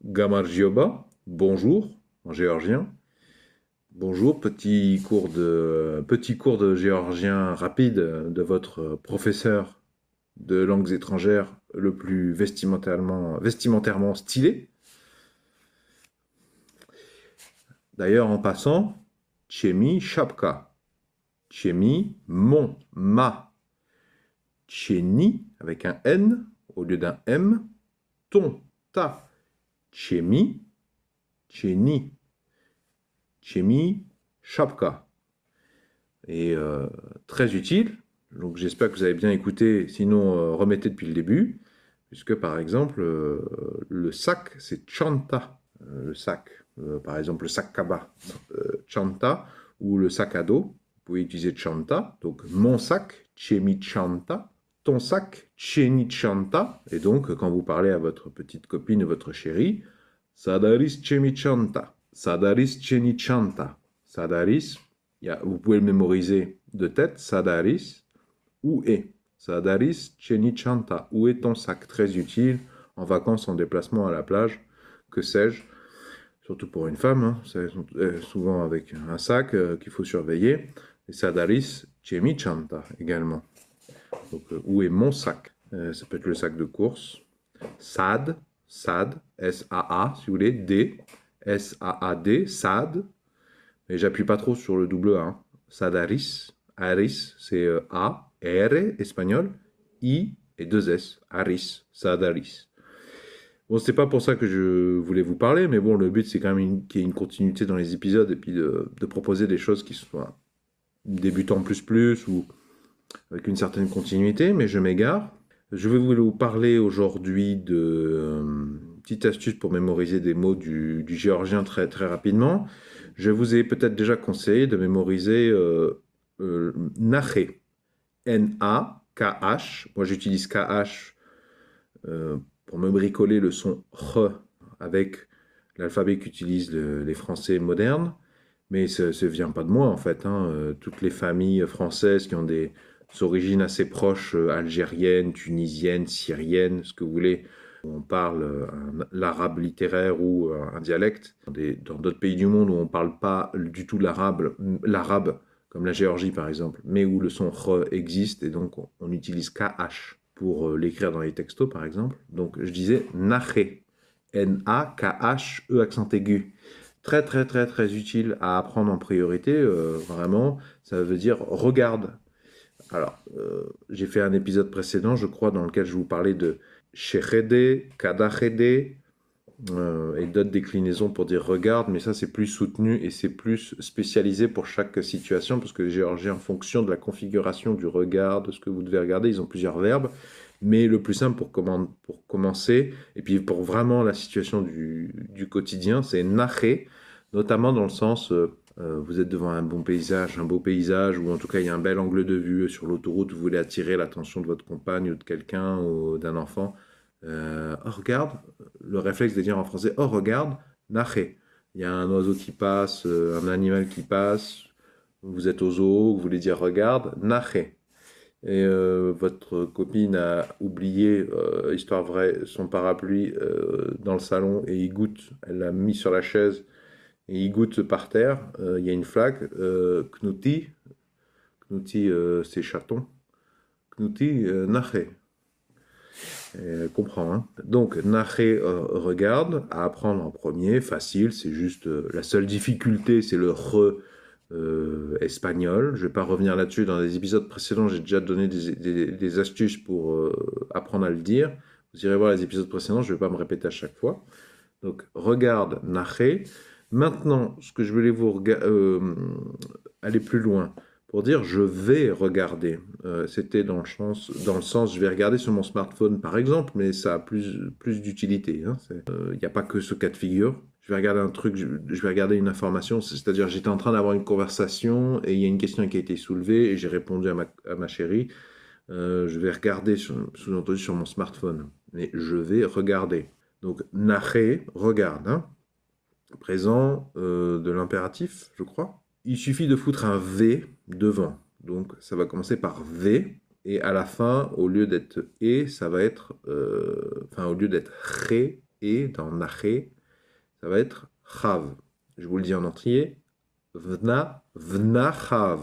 Gamarjioba, bonjour, en géorgien. Bonjour, petit cours de géorgien rapide de votre professeur de langues étrangères le plus vestimentairement stylé. D'ailleurs, en passant, Tchemi Chapka. Tchemi, ma. Tchéni, avec un N au lieu d'un M. Ton, ta. Tchemi, Tchéni. Tchemi Chapka. Et très utile. Donc j'espère que vous avez bien écouté, sinon remettez depuis le début, puisque par exemple, le sac, c'est chanta, le sac. Par exemple, le sac kaba, chanta, ou le sac à dos, vous pouvez utiliser chanta. Donc mon sac, chemi chanta, ton sac, cheni chanta. Et donc, quand vous parlez à votre petite copine, votre chérie, sadaris chemi chanta, sadaris cheni chanta, sadaris. Vous pouvez le mémoriser de tête, Sadaris, où est Sadaris Chenichanta, où est ton sac? Très utile en vacances, en déplacement à la plage, que sais-je, surtout pour une femme, hein, c'est souvent avec un sac qu'il faut surveiller. Et Sadaris Chenichanta également. Donc, où est mon sac? Ça peut être le sac de course. Sad, S-A-A, si vous voulez, D, S-A-A-D, Sad. Mais j'appuie pas trop sur le double A. Hein. Sadaris, Aris, c'est A, R, espagnol, I et deux S. Aris, Sadaris. Bon, c'est pas pour ça que je voulais vous parler, mais bon, le but c'est quand même qu'il y ait une continuité dans les épisodes et puis de proposer des choses qui soient débutant plus ou avec une certaine continuité, mais je m'égare. Je vais vous parler aujourd'hui de petite astuce pour mémoriser des mots du géorgien très, très rapidement. Je vous ai peut-être déjà conseillé de mémoriser Naché, N-A-K-H. Moi, j'utilise K-H pour me bricoler le son R avec l'alphabet qu'utilisent les Français modernes. Mais ça ne vient pas de moi, en fait. Hein. Toutes les familles françaises qui ont des origines assez proches, algériennes, tunisiennes, syriennes, ce que vous voulez, on parle l'arabe littéraire ou un dialecte. Dans d'autres pays du monde où on ne parle pas du tout l'arabe, comme la Géorgie par exemple, mais où le son R existe et donc on utilise KH pour l'écrire dans les textos par exemple. Donc je disais Naché, N-A-K-H-E accent aigu. Très très très très utile à apprendre en priorité, vraiment, ça veut dire regarde. Alors, j'ai fait un épisode précédent, je crois, dans lequel je vous parlais de Shechede, Kadachede, et d'autres déclinaisons pour dire regarde, mais ça c'est plus soutenu et c'est plus spécialisé pour chaque situation, parce que les Géorgiens, en fonction de la configuration du regard, de ce que vous devez regarder, ils ont plusieurs verbes, mais le plus simple pour commencer, et puis pour vraiment la situation du quotidien, c'est naché, notamment dans le sens, vous êtes devant un bon paysage, un beau paysage, ou en tout cas il y a un bel angle de vue sur l'autoroute, vous voulez attirer l'attention de votre compagne ou de quelqu'un ou d'un enfant. Oh, regarde, le réflexe de dire en français, oh, regarde, naché. Il y a un oiseau qui passe, un animal qui passe, vous êtes au zoo, vous voulez dire regarde, naché. Et votre copine a oublié, histoire vraie, son parapluie dans le salon et il goûte, elle l'a mis sur la chaise et il goûte par terre. Il y a une flaque, Knuti, Knuti c'est chaton, Knuti, naché. Comprend. Hein. Donc, Naché regarde, à apprendre en premier, facile, c'est juste la seule difficulté, c'est le re espagnol. Je ne vais pas revenir là-dessus. Dans les épisodes précédents, j'ai déjà donné des astuces pour apprendre à le dire. Vous irez voir les épisodes précédents, je ne vais pas me répéter à chaque fois. Donc, regarde, Naché. Maintenant, ce que je voulais aller plus loin pour dire je vais regarder. C'était dans le sens je vais regarder sur mon smartphone par exemple, mais ça a plus d'utilité. Hein. Il n'y a pas que ce cas de figure. Je vais regarder un truc, je vais regarder une information, c'est-à-dire j'étais en train d'avoir une conversation et il y a une question qui a été soulevée et j'ai répondu à ma chérie. Je vais regarder, sous-entendu sur mon smartphone, mais je vais regarder. Donc, naché, regarde. Hein. Présent de l'impératif, je crois. Il suffit de foutre un V devant. Donc ça va commencer par V, et à la fin, au lieu d'être E, ça va être, au lieu d'être Ré, et dans naché, ça va être chav. Je vous le dis en entier. Vna, vnachav.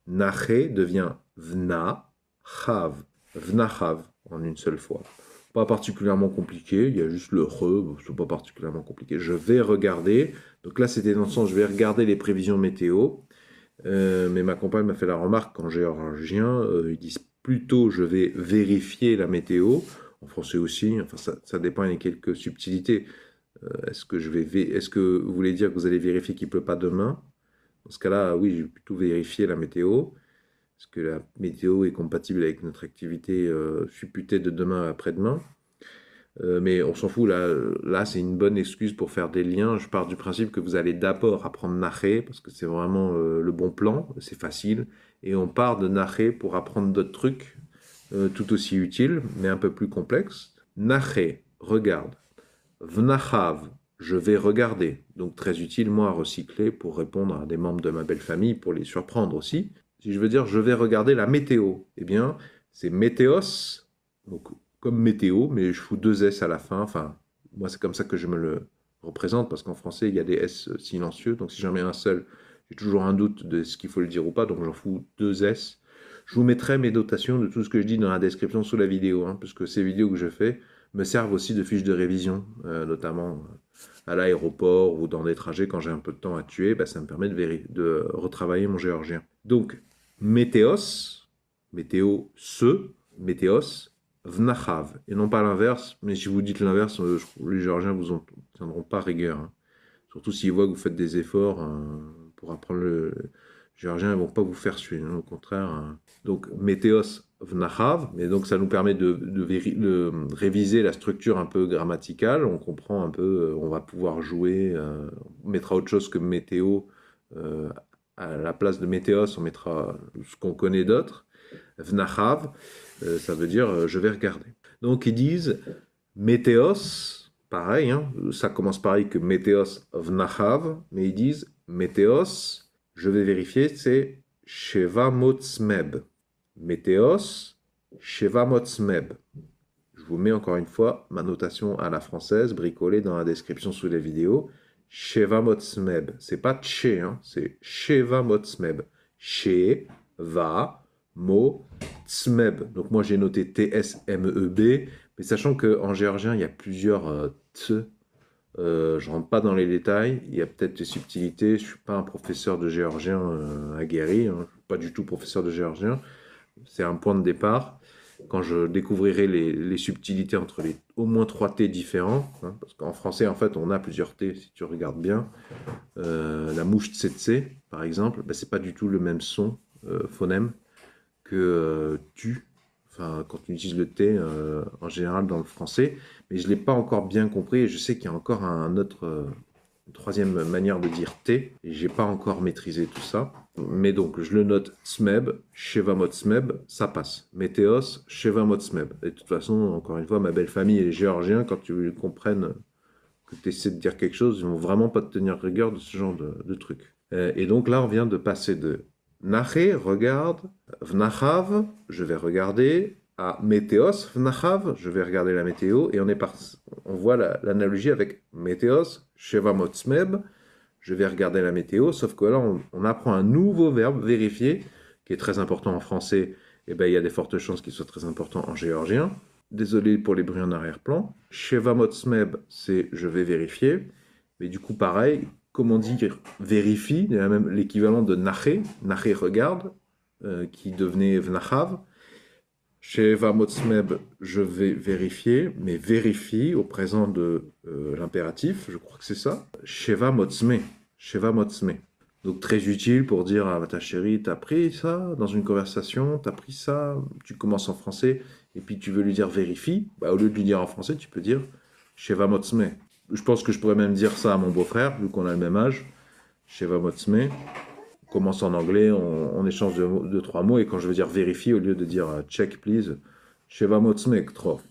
Naché devient vna, chav. Vnachav en une seule fois. Pas particulièrement compliqué, il y a juste le re, c'est pas particulièrement compliqué. Je vais regarder, donc là c'était dans le sens je vais regarder les prévisions météo, mais ma compagne m'a fait la remarque qu'en géorgien, ils disent plutôt je vais vérifier la météo, en français aussi, enfin ça dépend, il y a quelques subtilités. Est-ce que vous voulez dire que vous allez vérifier qu'il ne pleut pas demain? Dans ce cas-là, oui, je vais plutôt vérifier la météo. Est-ce que la météo est compatible avec notre activité supputée de demain à après-demain? Mais on s'en fout, là c'est une bonne excuse pour faire des liens. Je pars du principe que vous allez d'abord apprendre Naché, parce que c'est vraiment le bon plan, c'est facile. Et on part de Naché pour apprendre d'autres trucs, tout aussi utiles, mais un peu plus complexes. Naché, regarde. Vnachav, je vais regarder. Donc très utile, moi, à recycler pour répondre à des membres de ma belle famille, pour les surprendre aussi. Si je veux dire je vais regarder la météo, eh bien, c'est météos, donc comme météo, mais je fous 2 S à la fin. Enfin, moi, c'est comme ça que je me le représente, parce qu'en français, il y a des S silencieux. Donc si j'en mets un seul, j'ai toujours un doute de ce qu'il faut le dire ou pas, donc j'en fous 2 S. Je vous mettrai mes notations de tout ce que je dis dans la description sous la vidéo, hein, puisque ces vidéos que je fais me servent aussi de fiches de révision, notamment à l'aéroport ou dans des trajets quand j'ai un peu de temps à tuer, bah, ça me permet de retravailler mon géorgien. Donc, météos, météo météos, vnachav, et non pas l'inverse, mais si vous dites l'inverse, les géorgiens vous en tiendront pas rigueur. Hein. Surtout s'ils voient que vous faites des efforts pour apprendre le géorgien, ils ne vont pas vous faire suivre, hein, au contraire. Hein. Donc, météos, vnachav, mais donc ça nous permet de réviser la structure un peu grammaticale, on comprend un peu, on va pouvoir jouer, on mettra autre chose que météo, à la place de météos, on mettra ce qu'on connaît d'autre. Vnachav, ça veut dire je vais regarder. Donc ils disent météos, pareil, hein, ça commence pareil que météos vnachav, mais ils disent météos, je vais vérifier, c'est sheva motzmeb. Météos, sheva motzmeb. Je vous mets encore une fois ma notation à la française, bricolée dans la description sous les vidéos. Sheva motzmeb. C'est pas tché, hein, c'est sheva motzmeb. Sheva motzmeb. Donc moi j'ai noté T-S-M-E-B, mais sachant qu'en géorgien il y a plusieurs T, je rentre pas dans les détails, il y a peut-être des subtilités, je suis pas un professeur de géorgien aguerri, hein, je suis pas du tout professeur de géorgien, c'est un point de départ. Quand je découvrirai les subtilités entre les au moins 3 T différents, hein, parce qu'en français, en fait, on a plusieurs T, si tu regardes bien. La mouche tsetse, par exemple, ben, c'est pas du tout le même son, phonème, que tu, enfin, quand on utilise le T en général dans le français, mais je ne l'ai pas encore bien compris, et je sais qu'il y a encore une troisième manière de dire T, et j'ai pas encore maîtrisé tout ça. Mais donc, je le note smeb, shevamot smeb, ça passe. Météos, shevamot smeb. Et de toute façon, encore une fois, ma belle famille et les Géorgiens, quand ils comprennent que tu essaies de dire quelque chose, ils vont vraiment pas te tenir rigueur de ce genre de truc. Et donc là, on vient de passer de naché, regarde, vnachav, je vais regarder, à météos, vnachav, je vais regarder la météo, et on voit l'analogie avec météos, shevamot smeb, je vais regarder la météo, sauf que là, on apprend un nouveau verbe, vérifier, qui est très important en français, et ben il y a des fortes chances qu'il soit très important en géorgien. Désolé pour les bruits en arrière-plan. Shevamot smeb, c'est je vais vérifier, mais du coup, pareil, comment dire vérifie, il y a même l'équivalent de naché, naché regarde, qui devenait vnachav. Shevamot smeb, je vais vérifier, mais vérifie au présent de l'impératif, je crois que c'est ça. Sheva motzme. Sheva motzme. Donc très utile pour dire à ta chérie, t'as pris ça dans une conversation, t'as pris ça, tu commences en français, et puis tu veux lui dire vérifie, bah, au lieu de lui dire en français, tu peux dire Sheva motzme. Je pense que je pourrais même dire ça à mon beau-frère, vu qu'on a le même âge. Sheva motzme. On commence en anglais, on échange 2-3 mots, et quand je veux dire vérifier, au lieu de dire check please, Sheva motzme ktrof.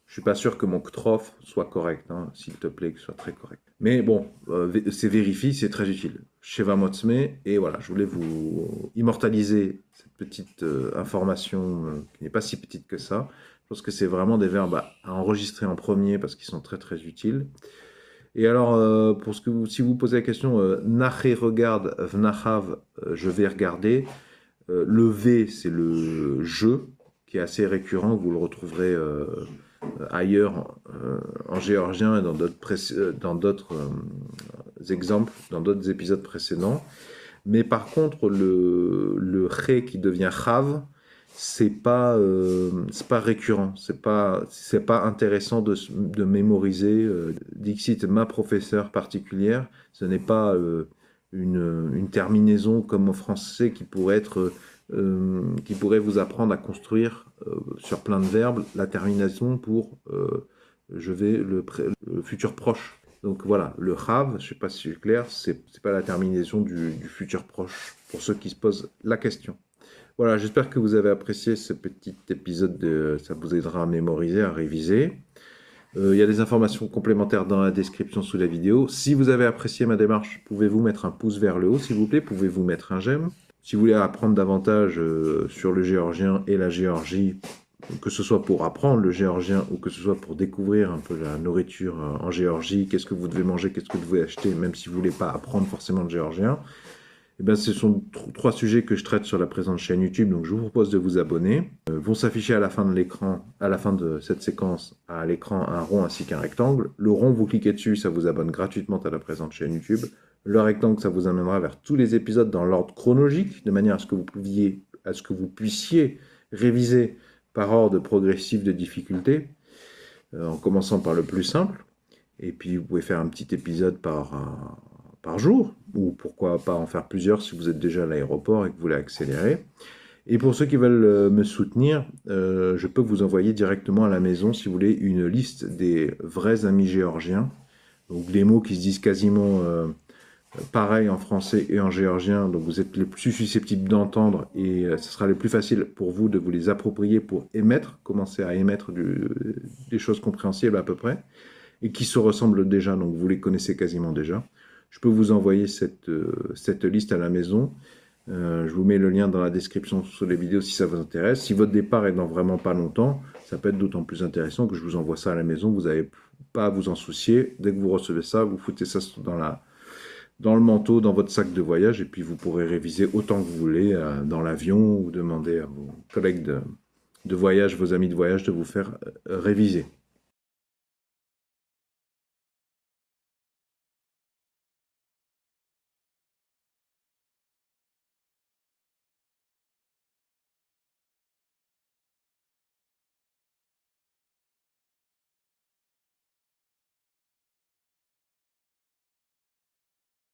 Je suis pas sûr que mon ktrof soit correct, hein, s'il te plaît, que ce soit très correct. Mais bon, c'est vérifie, c'est très utile. Sheva motzme, et voilà, je voulais vous immortaliser cette petite information qui n'est pas si petite que ça. Je pense que c'est vraiment des verbes à enregistrer en premier parce qu'ils sont très très utiles. Et alors, pour si vous posez la question, Naché regarde, Vnachav, je vais regarder, le V, c'est le je, qui est assez récurrent, vous le retrouverez ailleurs en géorgien et dans d'autres exemples, dans d'autres épisodes précédents. Mais par contre, le ré qui devient chav, c'est pas récurrent, c'est pas intéressant de mémoriser. Dixit, ma professeure particulière, ce n'est pas une terminaison comme au français qui pourrait vous apprendre à construire sur plein de verbes la terminaison pour le futur proche. Donc voilà, le chav, je ne sais pas si c'est clair, c'est pas la terminaison du futur proche, pour ceux qui se posent la question. Voilà, j'espère que vous avez apprécié ce petit épisode, ça vous aidera à mémoriser, à réviser. Il y a des informations complémentaires dans la description sous la vidéo. Si vous avez apprécié ma démarche, pouvez-vous mettre un pouce vers le haut, s'il vous plaît, pouvez-vous mettre un j'aime. Si vous voulez apprendre davantage sur le géorgien et la Géorgie, que ce soit pour apprendre le géorgien ou que ce soit pour découvrir un peu la nourriture en Géorgie, qu'est-ce que vous devez manger, qu'est-ce que vous devez acheter, même si vous ne voulez pas apprendre forcément le géorgien, eh bien, ce sont trois sujets que je traite sur la présente chaîne YouTube, donc je vous propose de vous abonner. Vont s'afficher à la fin de l'écran, à la fin de cette séquence, à l'écran un rond ainsi qu'un rectangle. Le rond, vous cliquez dessus, ça vous abonne gratuitement à la présente chaîne YouTube. Le rectangle, ça vous amènera vers tous les épisodes dans l'ordre chronologique, de manière à ce que vous puissiez réviser par ordre progressif de difficulté, en commençant par le plus simple. Et puis, vous pouvez faire un petit épisode par jour, ou pourquoi pas en faire plusieurs si vous êtes déjà à l'aéroport et que vous voulez accélérer. Et pour ceux qui veulent me soutenir, je peux vous envoyer directement à la maison, si vous voulez, une liste des vrais amis géorgiens. Donc des mots qui se disent quasiment pareil en français et en géorgien, donc vous êtes le plus susceptible d'entendre et ce sera le plus facile pour vous de vous les approprier pour commencer à émettre des choses compréhensibles à peu près, et qui se ressemblent déjà, donc vous les connaissez quasiment déjà. Je peux vous envoyer cette liste à la maison. Je vous mets le lien dans la description sous les vidéos si ça vous intéresse. Si votre départ est dans vraiment pas longtemps, ça peut être d'autant plus intéressant que je vous envoie ça à la maison. Vous n'avez pas à vous en soucier. Dès que vous recevez ça, vous foutez ça dans le manteau, dans votre sac de voyage, et puis vous pourrez réviser autant que vous voulez dans l'avion ou demander à vos collègues de voyage, vos amis de voyage, de vous faire réviser.